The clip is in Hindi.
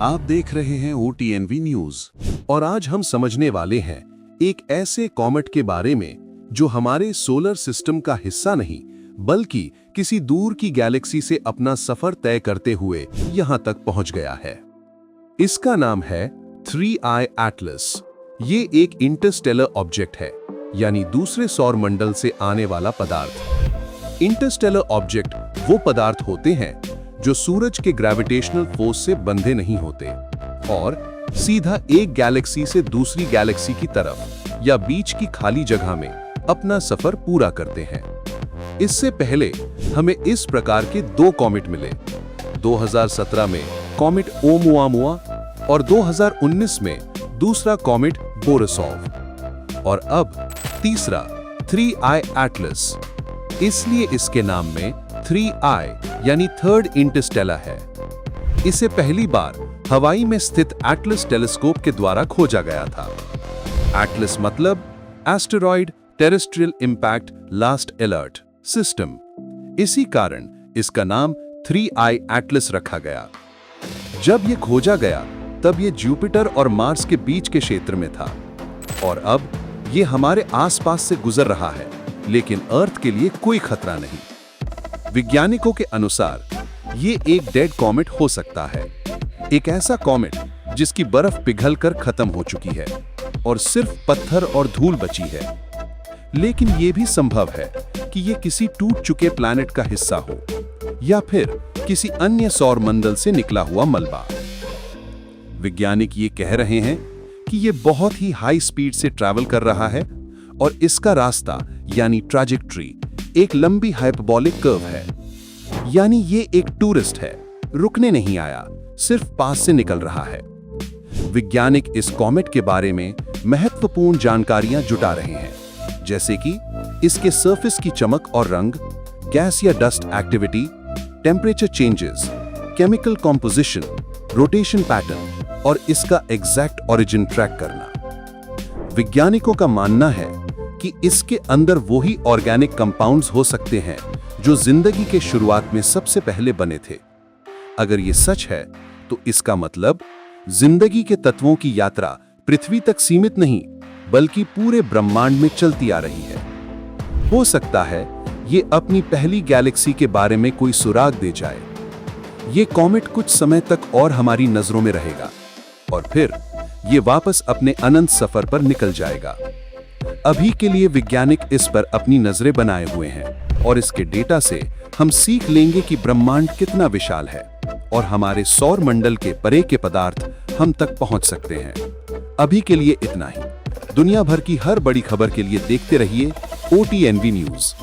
आप देख रहे हैं OTNV न्यूज और आज हम समझने वाले हैं एक ऐसे कॉमेट के बारे में जो हमारे सोलर सिस्टम का हिस्सा नहीं बल्कि किसी दूर की गैलेक्सी से अपना सफर तय करते हुए यहां तक पहुंच गया है। इसका नाम है 3I एटलस। ये एक इंटरस्टेलर ऑब्जेक्ट है, यानी दूसरे सौर मंडल से आने वाला पदार्थ। इंटरस्टेलर ऑब्जेक्ट वो पदार्थ होते हैं जो सूरज के ग्रेविटेशनल फोर्स से बंधे नहीं होते और सीधा एक गैलेक्सी से दूसरी गैलेक्सी की तरफ या बीच की खाली जगह में अपना सफर पूरा करते हैं। इससे पहले हमें इस प्रकार के दो कॉमेट मिले। 2017 में कॉमेट ओमुआमुआ और 2019 में दूसरा कॉमेट बोरिसोव और अब तीसरा 3I एटलस। इसलिए इसके नाम में 3I यानी थर्ड इंटरस्टेलर है। इसे पहली बार हवाई में स्थित एटलस टेलीस्कोप के द्वारा खोजा गया था। एटलस मतलब asteroid terrestrial impact last alert system. इसी कारण इसका नाम 3I एटलस रखा गया। जब यह खोजा गया तब यह जुपिटर और मार्स के बीच के क्षेत्र में था और अब यह हमारे आसपास से गुजर रहा है, लेकिन अर्थ के लिए कोई खतरा नहीं। वैज्ञानिकों के अनुसार ये एक डेड कॉमेट हो सकता है, एक ऐसा कॉमेट जिसकी बर्फ पिघलकर खत्म हो चुकी है और सिर्फ पत्थर और धूल बची है। लेकिन यह भी संभव है कि यह किसी टूट चुके प्लैनेट का हिस्सा हो या फिर किसी अन्य सौर मंडल से निकला हुआ मलबा। वैज्ञानिक ये कह रहे हैं कि यह बहुत ही हाई स्पीड से ट्रैवल कर रहा है और इसका रास्ता यानी ट्रैजेक्टरी एक लंबी हाइपरबोलिक कर्व है, यानी ये एक टूरिस्ट है, रुकने नहीं आया, सिर्फ पास से निकल रहा है। वैज्ञानिक इस कॉमेट के बारे में महत्वपूर्ण जानकारियां जुटा रहे हैं, जैसे कि इसके सरफेस की चमक और रंग, गैस या dust activity, temperature changes, chemical composition, rotation pattern और इसका एग्जैक्ट ओरिजिन ट्रैक करना। वैज्ञानिकों का मानना है कि इसके अंदर वही ऑर्गेनिक कंपाउंड्स हो सकते हैं जो जिंदगी के शुरुआत में सबसे पहले बने थे। अगर ये सच है तो इसका मतलब जिंदगी के तत्वों की यात्रा पृथ्वी तक सीमित नहीं बल्कि पूरे ब्रह्मांड में चलती आ रही है। हो सकता है ये अपनी पहली गैलेक्सी के बारे में कोई सुराग दे जाए। ये कॉमेट कुछ समय तक और हमारी नजरों में रहेगा और फिर ये वापस अपने अनंत सफर पर निकल जाएगा। अभी के लिए वैज्ञानिक इस पर अपनी नजरें बनाए हुए हैं और इसके डेटा से हम सीख लेंगे कि ब्रह्मांड कितना विशाल है और हमारे सौर मंडल के परे के पदार्थ हम तक पहुंच सकते हैं। अभी के लिए इतना ही। दुनिया भर की हर बड़ी खबर के लिए देखते रहिए OTNV न्यूज।